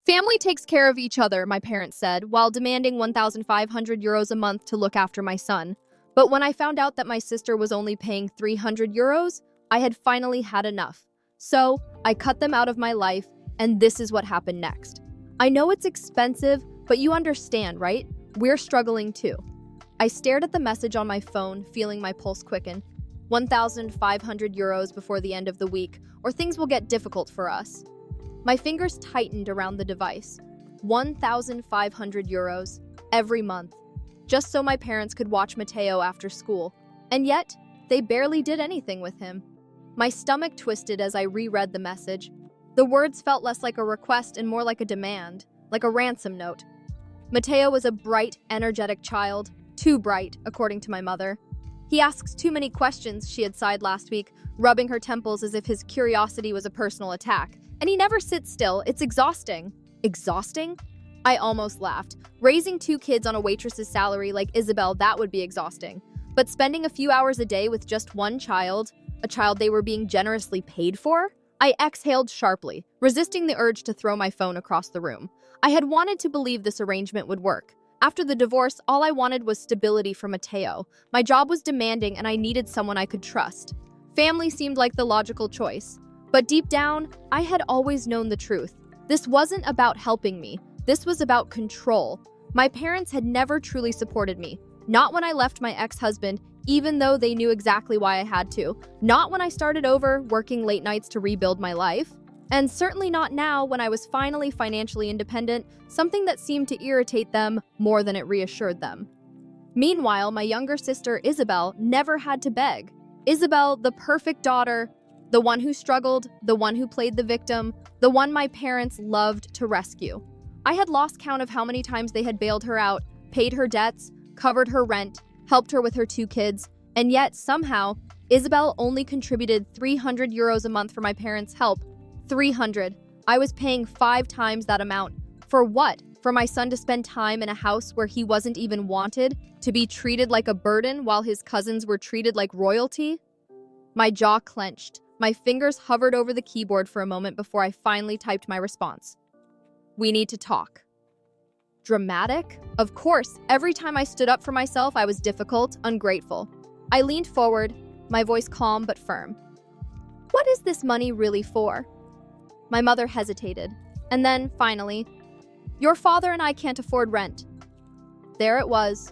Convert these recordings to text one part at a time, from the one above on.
Family takes care of each other, my parents said, while demanding 1,500 euros a month to look after my son. But when I found out that my sister was only paying 300 euros, I had finally had enough. So I cut them out of my life, and this is what happened next. I know it's expensive, but you understand, right? We're struggling too. I stared at the message on my phone, feeling my pulse quicken. 1,500 euros before the end of the week, or things will get difficult for us. My fingers tightened around the device. 1,500 euros every month, just so my parents could watch Matteo after school. And yet, they barely did anything with him. My stomach twisted as I reread the message. The words felt less like a request and more like a demand, like a ransom note. Matteo was a bright, energetic child, too bright, according to my mother. He asks too many questions, she had sighed last week, rubbing her temples as if his curiosity was a personal attack. And he never sits still. It's exhausting. Exhausting? I almost laughed. Raising 2 kids on a waitress's salary like Isabel, that would be exhausting. But spending a few hours a day with just one child, a child they were being generously paid for? I exhaled sharply, resisting the urge to throw my phone across the room. I had wanted to believe this arrangement would work. After the divorce, all I wanted was stability for Matteo. My job was demanding and I needed someone I could trust. Family seemed like the logical choice. But deep down, I had always known the truth. This wasn't about helping me. This was about control. My parents had never truly supported me. Not when I left my ex-husband, even though they knew exactly why I had to. Not when I started over, working late nights to rebuild my life. And certainly not now when I was finally financially independent, something that seemed to irritate them more than it reassured them. Meanwhile, my younger sister, Isabel, never had to beg. Isabel, the perfect daughter, the one who struggled, the one who played the victim, the one my parents loved to rescue. I had lost count of how many times they had bailed her out, paid her debts, covered her rent, helped her with her 2 kids, and yet, somehow, Isabel only contributed 300 euros a month for my parents' help. 300. I was paying 5 times that amount. For what? For my son to spend time in a house where he wasn't even wanted? To be treated like a burden while his cousins were treated like royalty? My jaw clenched. My fingers hovered over the keyboard for a moment before I finally typed my response. We need to talk. Dramatic? Of course, every time I stood up for myself, I was difficult, ungrateful. I leaned forward, my voice calm but firm. What is this money really for? My mother hesitated, and then, finally, your father and I can't afford rent. There it was.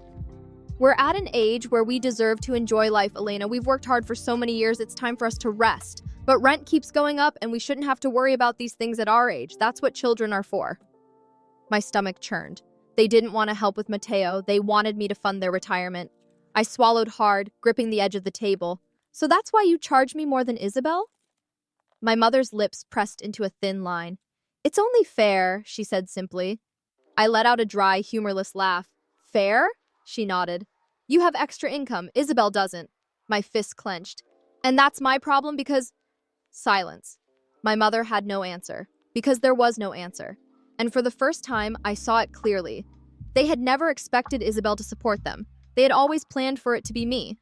We're at an age where we deserve to enjoy life, Elena. We've worked hard for so many years, it's time for us to rest. But rent keeps going up and we shouldn't have to worry about these things at our age. That's what children are for. My stomach churned. They didn't want to help with Matteo. They wanted me to fund their retirement. I swallowed hard, gripping the edge of the table. So that's why you charge me more than Isabel? My mother's lips pressed into a thin line. It's only fair, she said simply. I let out a dry, humorless laugh. Fair? She nodded. You have extra income. Isabel doesn't. My fist clenched. And that's my problem because... Silence. My mother had no answer. Because there was no answer. And for the first time, I saw it clearly. They had never expected Isabel to support them. They had always planned for it to be me.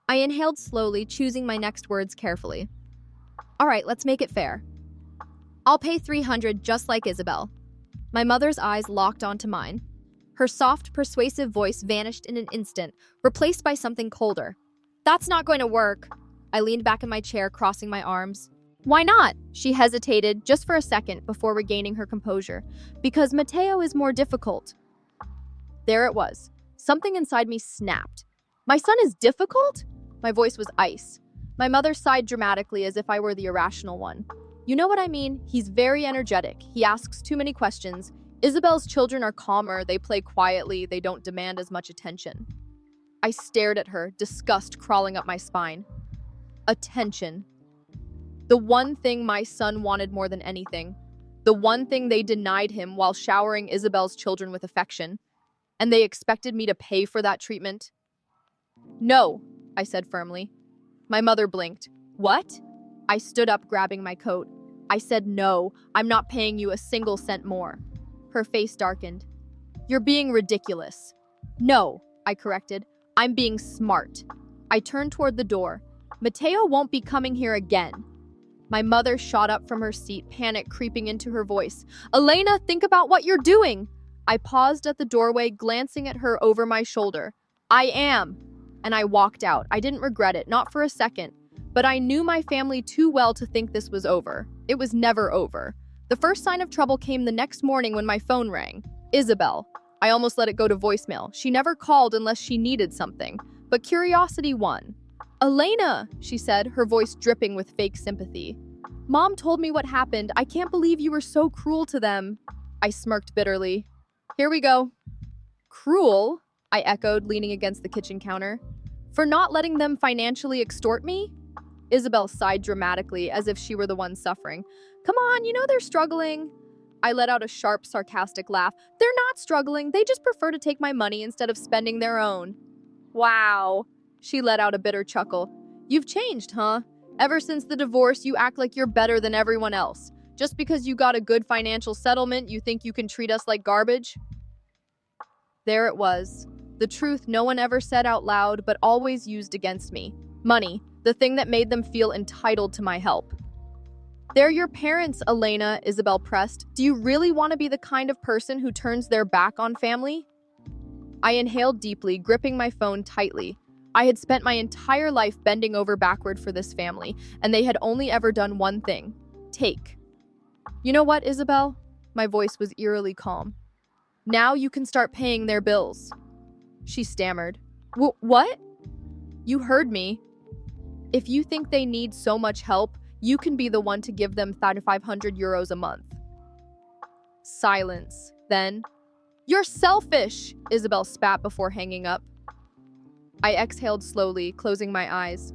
I inhaled slowly, choosing my next words carefully. All right, let's make it fair. I'll pay 300 just like Isabel. My mother's eyes locked onto mine. Her soft, persuasive voice vanished in an instant, replaced by something colder. That's not going to work. I leaned back in my chair, crossing my arms. Why not? She hesitated just for a second before regaining her composure. Because Matteo is more difficult. There it was. Something inside me snapped. My son is difficult? My voice was ice. My mother sighed dramatically as if I were the irrational one. You know what I mean? He's very energetic. He asks too many questions. Isabel's children are calmer, they play quietly, they don't demand as much attention. I stared at her, disgust crawling up my spine. Attention. The one thing my son wanted more than anything. The one thing they denied him while showering Isabel's children with affection. And they expected me to pay for that treatment? No, I said firmly. My mother blinked. What? I stood up, grabbing my coat. I said no, I'm not paying you a single cent more. Her face darkened. You're being ridiculous. No, I corrected. I'm being smart. I turned toward the door. Matteo won't be coming here again. My mother shot up from her seat, panic creeping into her voice. Elena, think about what you're doing. I paused at the doorway, glancing at her over my shoulder. I am. And I walked out. I didn't regret it, not for a second. But I knew my family too well to think this was over. It was never over. The first sign of trouble came the next morning when my phone rang. Isabel. I almost let it go to voicemail. She never called unless she needed something. But curiosity won. Elena, she said, her voice dripping with fake sympathy. Mom told me what happened. I can't believe you were so cruel to them. I smirked bitterly. Here we go. Cruel? I echoed, leaning against the kitchen counter. For not letting them financially extort me? Isabel sighed dramatically, as if she were the one suffering. Come on, you know they're struggling. I let out a sharp, sarcastic laugh. They're not struggling. They just prefer to take my money instead of spending their own. Wow. She let out a bitter chuckle. You've changed, huh? Ever since the divorce, you act like you're better than everyone else. Just because you got a good financial settlement, you think you can treat us like garbage? There it was. The truth no one ever said out loud, but always used against me. Money, the thing that made them feel entitled to my help. They're your parents, Elena, Isabel pressed. Do you really want to be the kind of person who turns their back on family? I inhaled deeply, gripping my phone tightly. I had spent my entire life bending over backward for this family, and they had only ever done one thing. Take. You know what, Isabel? My voice was eerily calm. Now you can start paying their bills. She stammered. What? You heard me. If you think they need so much help, you can be the one to give them 3,500 euros a month. Silence. Then, you're selfish, Isabel spat before hanging up. I exhaled slowly, closing my eyes.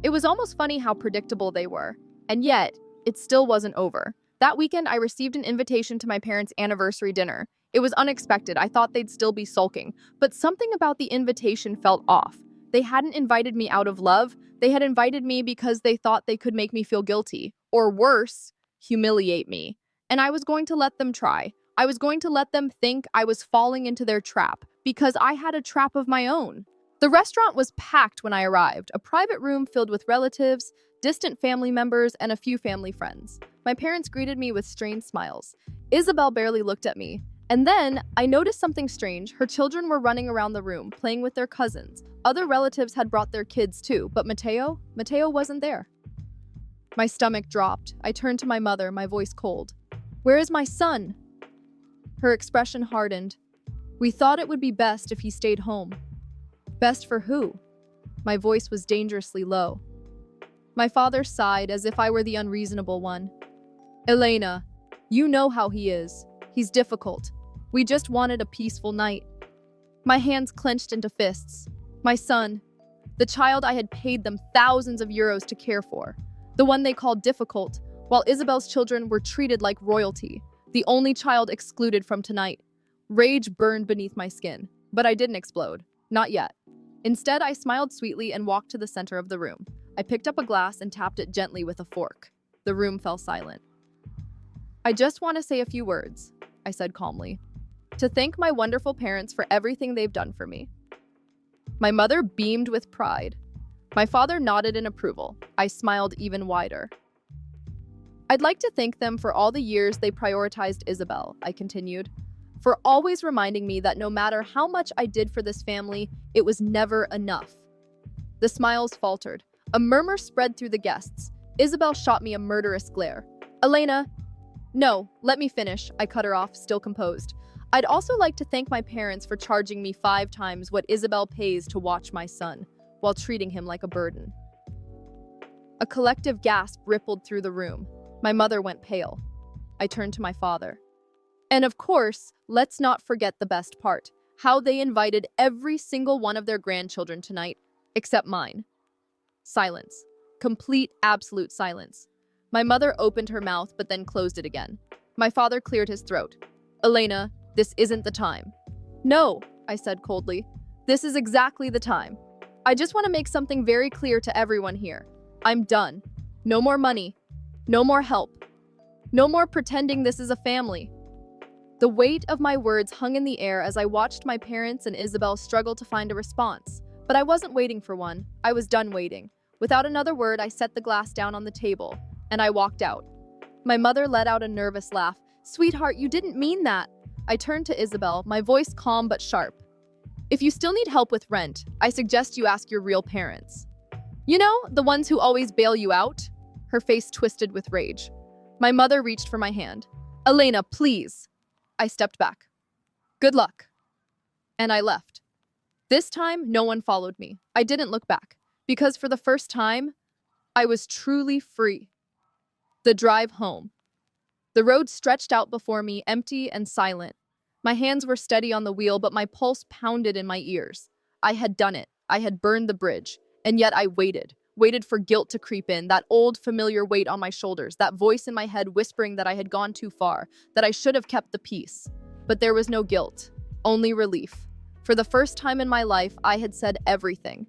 It was almost funny how predictable they were. And yet, it still wasn't over. That weekend, I received an invitation to my parents' anniversary dinner. It was unexpected. I thought they'd still be sulking. But something about the invitation felt off. They hadn't invited me out of love. They had invited me because they thought they could make me feel guilty. Or worse, humiliate me. And I was going to let them try. I was going to let them think I was falling into their trap, because I had a trap of my own. The restaurant was packed when I arrived, a private room filled with relatives, distant family members, and a few family friends. My parents greeted me with strained smiles. Isabel barely looked at me. And then, I noticed something strange. Her children were running around the room, playing with their cousins. Other relatives had brought their kids too, but Mateo wasn't there. My stomach dropped. I turned to my mother, my voice cold. Where is my son? Her expression hardened. We thought it would be best if he stayed home. Best for who? My voice was dangerously low. My father sighed as if I were the unreasonable one. Elena, you know how he is. He's difficult. We just wanted a peaceful night. My hands clenched into fists. My son, the child I had paid them thousands of euros to care for, the one they called difficult, while Isabel's children were treated like royalty, the only child excluded from tonight. Rage burned beneath my skin, but I didn't explode. Not yet. Instead, I smiled sweetly and walked to the center of the room. I picked up a glass and tapped it gently with a fork. The room fell silent. I just want to say a few words, I said calmly, to thank my wonderful parents for everything they've done for me. My mother beamed with pride. My father nodded in approval. I smiled even wider. I'd like to thank them for all the years they prioritized Isabel, I continued, for always reminding me that no matter how much I did for this family, it was never enough. The smiles faltered. A murmur spread through the guests. Isabel shot me a murderous glare. Elena, no, let me finish, I cut her off, still composed. I'd also like to thank my parents for charging me 5 times what Isabel pays to watch my son, while treating him like a burden. A collective gasp rippled through the room. My mother went pale. I turned to my father. And of course, let's not forget the best part, how they invited every single one of their grandchildren tonight, except mine. Silence. Complete, absolute silence. My mother opened her mouth, but then closed it again. My father cleared his throat. Elena, this isn't the time. No, I said coldly. This is exactly the time. I just want to make something very clear to everyone here. I'm done. No more money. No more help. No more pretending this is a family. The weight of my words hung in the air as I watched my parents and Isabel struggle to find a response. But I wasn't waiting for one. I was done waiting. Without another word, I set the glass down on the table. and I walked out. My mother let out a nervous laugh. "Sweetheart, you didn't mean that." I turned to Isabel, my voice calm but sharp. "If you still need help with rent, I suggest you ask your real parents. You know, the ones who always bail you out?" Her face twisted with rage. My mother reached for my hand. "Elena, please." I stepped back. "Good luck." And I left. This time, no one followed me. I didn't look back, because for the first time, I was truly free. The drive home. The road stretched out before me, empty and silent. My hands were steady on the wheel, but my pulse pounded in my ears. I had done it. I had burned the bridge. And yet I waited for guilt to creep in, that old familiar weight on my shoulders, that voice in my head whispering that I had gone too far, that I should have kept the peace. But there was no guilt, only relief. For the first time in my life, I had said everything,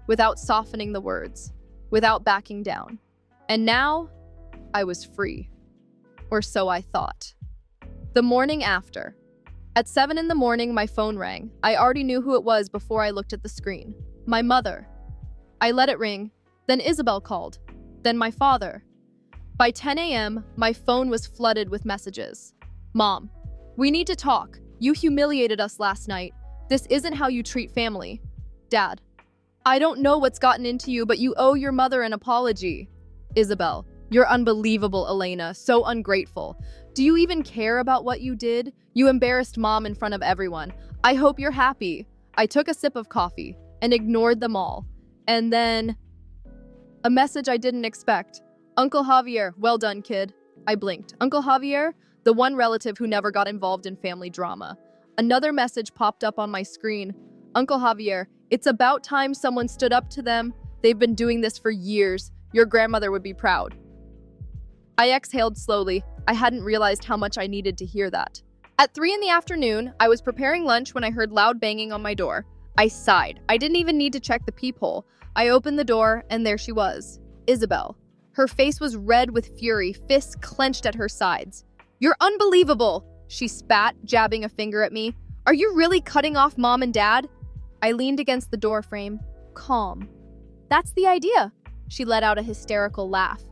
without softening the words, without backing down. And now, I was free. Or so I thought. The morning after. At 7 in the morning, my phone rang. I already knew who it was before I looked at the screen. My mother. I let it ring. Then Isabel called. Then my father. By 10 a.m., my phone was flooded with messages. "Mom, we need to talk. You humiliated us last night. This isn't how you treat family." "Dad, I don't know what's gotten into you, but you owe your mother an apology." "Isabel, you're unbelievable, Elena, so ungrateful. Do you even care about what you did? You embarrassed Mom in front of everyone. I hope you're happy." I took a sip of coffee and ignored them all. And then, a message I didn't expect. "Uncle Javier, well done, kid." I blinked. Uncle Javier, the one relative who never got involved in family drama. Another message popped up on my screen. "Uncle Javier, it's about time someone stood up to them. They've been doing this for years. Your grandmother would be proud." I exhaled slowly. I hadn't realized how much I needed to hear that. At 3 in the afternoon, I was preparing lunch when I heard loud banging on my door. I sighed. I didn't even need to check the peephole. I opened the door, and there she was. Isabel. Her face was red with fury, fists clenched at her sides. "You're unbelievable!" she spat, jabbing a finger at me. "Are you really cutting off Mom and Dad?" I leaned against the door frame, calm. "That's the idea." She let out a hysterical laugh.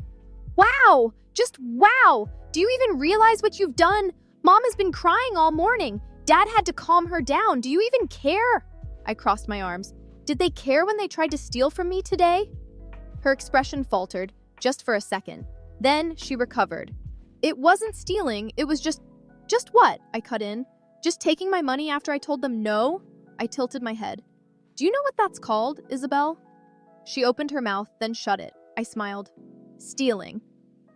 "Wow! Just wow! Do you even realize what you've done? Mom has been crying all morning. Dad had to calm her down. Do you even care?" I crossed my arms. "Did they care when they tried to steal from me today?" Her expression faltered, just for a second. Then she recovered. "It wasn't stealing, it was just what?" I cut in. "Just taking my money after I told them no?" I tilted my head. "Do you know what that's called, Isabel?" She opened her mouth, then shut it. I smiled. "Stealing."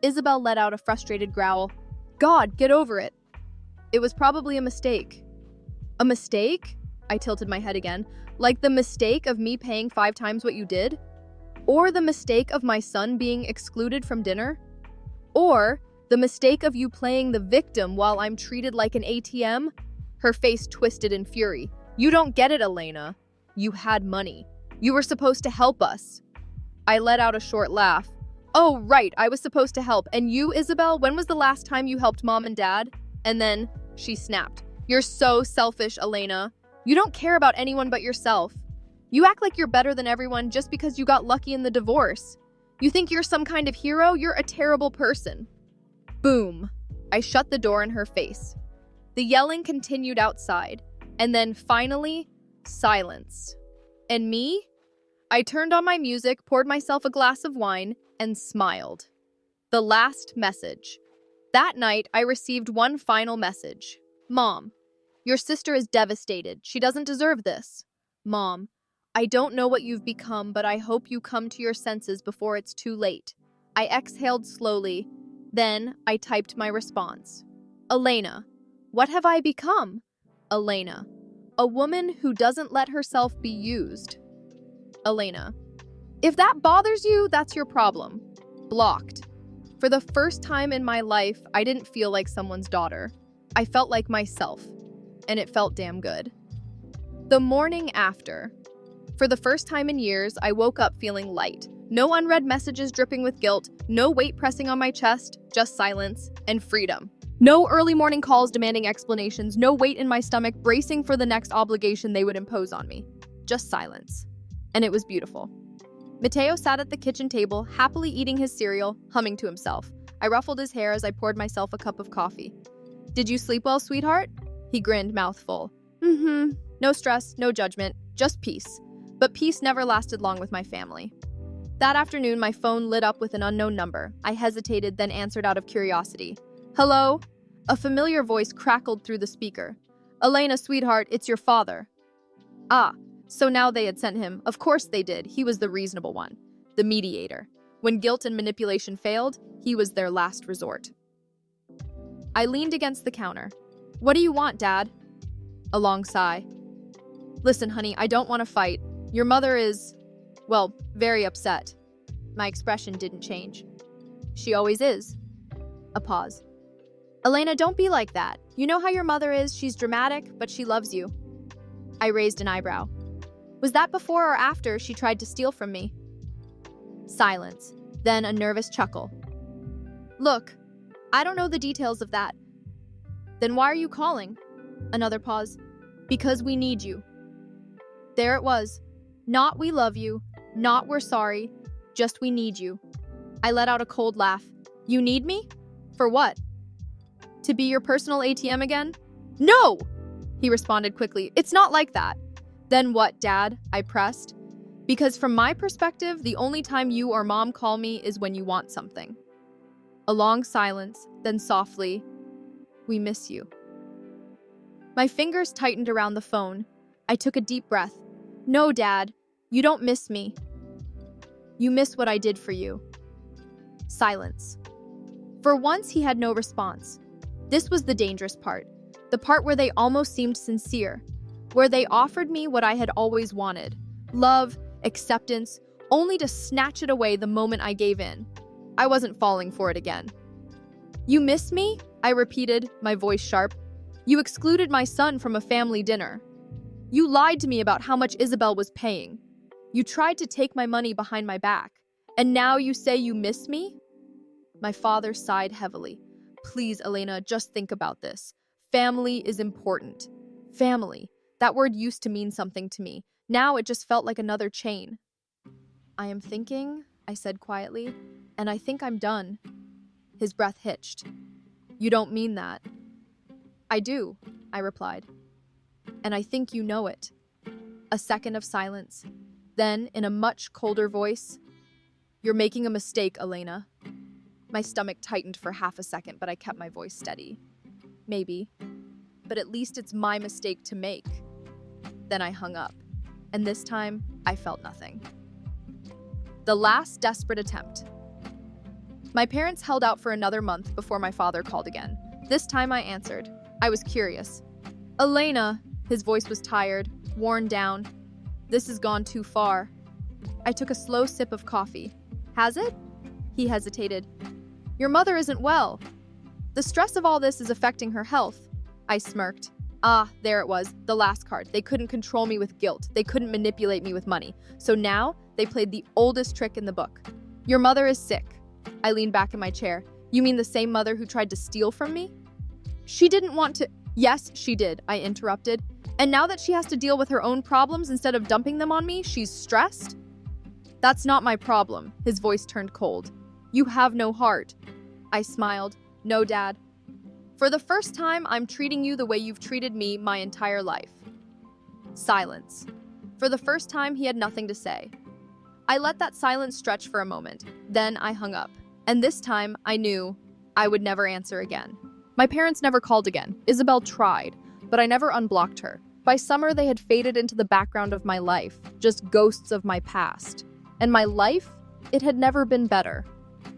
Isabel let out a frustrated growl. "God, get over it." "It was probably a mistake." "A mistake?" I tilted my head again. "Like the mistake of me paying 5 times what you did? Or the mistake of my son being excluded from dinner? Or the mistake of you playing the victim while I'm treated like an ATM?" Her face twisted in fury. "You don't get it, Elena. You had money. You were supposed to help us." I let out a short laugh. "Oh, right, I was supposed to help. And you, Isabel, when was the last time you helped Mom and Dad?" And then she snapped. "You're so selfish, Elena. You don't care about anyone but yourself. You act like you're better than everyone just because you got lucky in the divorce. You think you're some kind of hero? You're a terrible person." Boom. I shut the door in her face. The yelling continued outside, and then finally, silence. And me? I turned on my music, poured myself a glass of wine, and smiled. The last message. That night, I received one final message. "Mom, your sister is devastated. She doesn't deserve this. Mom, I don't know what you've become, but I hope you come to your senses before it's too late." I exhaled slowly. Then I typed my response. "Elena, what have I become? Elena, a woman who doesn't let herself be used. Elena, if that bothers you, that's your problem. Blocked." For the first time in my life, I didn't feel like someone's daughter. I felt like myself, and it felt damn good. The morning after. For the first time in years, I woke up feeling light. No unread messages dripping with guilt, no weight pressing on my chest, just silence and freedom. No early morning calls demanding explanations, no weight in my stomach bracing for the next obligation they would impose on me. Just silence. And it was beautiful. Mateo sat at the kitchen table, happily eating his cereal, humming to himself. I ruffled his hair as I poured myself a cup of coffee. "Did you sleep well, sweetheart?" He grinned, mouth full. No stress, no judgment, just peace. But peace never lasted long with my family. That afternoon, my phone lit up with an unknown number. I hesitated, then answered out of curiosity. "Hello?" A familiar voice crackled through the speaker. "Elena, sweetheart, it's your father." Ah, so now they had sent him. Of course they did. He was the reasonable one, the mediator. When guilt and manipulation failed, he was their last resort. I leaned against the counter. "What do you want, Dad?" A long sigh. "Listen, honey, I don't want to fight. Your mother is, well, very upset." My expression didn't change. "She always is." A pause. "Elena, don't be like that. You know how your mother is. She's dramatic, but she loves you." I raised an eyebrow. "Was that before or after she tried to steal from me?" Silence, then a nervous chuckle. "Look, I don't know the details of that." "Then why are you calling?" Another pause. "Because we need you." There it was. Not "we love you," not "we're sorry," just "we need you." I let out a cold laugh. "You need me? For what? To be your personal ATM again?" "No!" He responded quickly. "It's not like that." "Then what, Dad?" I pressed. "Because from my perspective, the only time you or Mom call me is when you want something." A long silence, then softly, "We miss you." My fingers tightened around the phone. I took a deep breath. "No, Dad, you don't miss me. You miss what I did for you." Silence. For once, he had no response. This was the dangerous part, the part where they almost seemed sincere, where they offered me what I had always wanted, love, acceptance, only to snatch it away the moment I gave in. I wasn't falling for it again. "You miss me?" I repeated, my voice sharp. "You excluded my son from a family dinner. You lied to me about how much Isabel was paying. You tried to take my money behind my back. And now you say you miss me?" My father sighed heavily. "Please, Elena, just think about this. Family is important. Family. That word used to mean something to me. Now it just felt like another chain." "I am thinking," I said quietly, "and I think I'm done." His breath hitched. "You don't mean that." "I do," I replied. "And I think you know it." A second of silence. Then, in a much colder voice, "You're making a mistake, Elena." My stomach tightened for half a second, but I kept my voice steady. "Maybe. But at least it's my mistake to make." Then I hung up. And this time, I felt nothing. The last desperate attempt. My parents held out for another month before my father called again. This time I answered. I was curious. "Elena," his voice was tired, worn down. "This has gone too far." I took a slow sip of coffee. "Has it?" He hesitated. "Your mother isn't well. The stress of all this is affecting her health." I smirked. Ah, there it was, the last card. They couldn't control me with guilt. They couldn't manipulate me with money. So now, they played the oldest trick in the book. "Your mother is sick." I leaned back in my chair. "You mean the same mother who tried to steal from me?" "She didn't want to—" "Yes, she did," I interrupted. "And now that she has to deal with her own problems instead of dumping them on me, she's stressed?" "That's not my problem." His voice turned cold. "You have no heart." I smiled. "No, Dad. For the first time, I'm treating you the way you've treated me my entire life." Silence. For the first time, he had nothing to say. I let that silence stretch for a moment. Then I hung up. And this time, I knew I would never answer again. My parents never called again. Isabel tried, but I never unblocked her. By summer, they had faded into the background of my life, just ghosts of my past. And my life, it had never been better.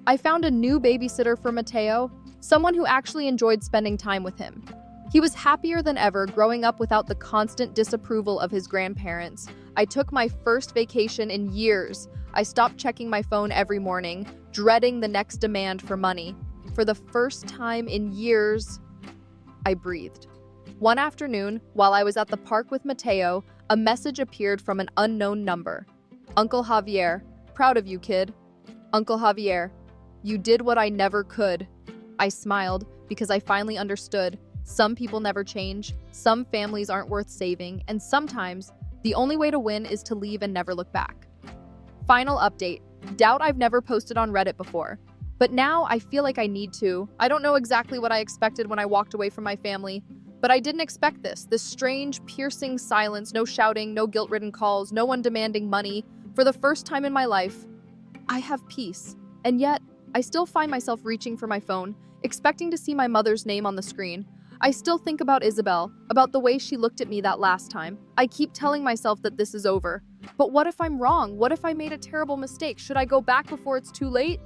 I found a new babysitter for Mateo, someone who actually enjoyed spending time with him. He was happier than ever growing up without the constant disapproval of his grandparents. I took my first vacation in years. I stopped checking my phone every morning, dreading the next demand for money. For the first time in years, I breathed. One afternoon, while I was at the park with Mateo, a message appeared from an unknown number. "Uncle Javier, proud of you, kid." "Uncle Javier, you did what I never could." I smiled because I finally understood. Some people never change, some families aren't worth saving, and sometimes the only way to win is to leave and never look back. Final update. Doubt I've never posted on Reddit before. But now I feel like I need to. I don't know exactly what I expected when I walked away from my family, but I didn't expect this strange, piercing silence, no shouting, no guilt-ridden calls, no one demanding money. For the first time in my life, I have peace. And yet, I still find myself reaching for my phone, expecting to see my mother's name on the screen. I still think about Isabel, about the way she looked at me that last time. I keep telling myself that this is over. But what if I'm wrong? What if I made a terrible mistake? Should I go back before it's too late?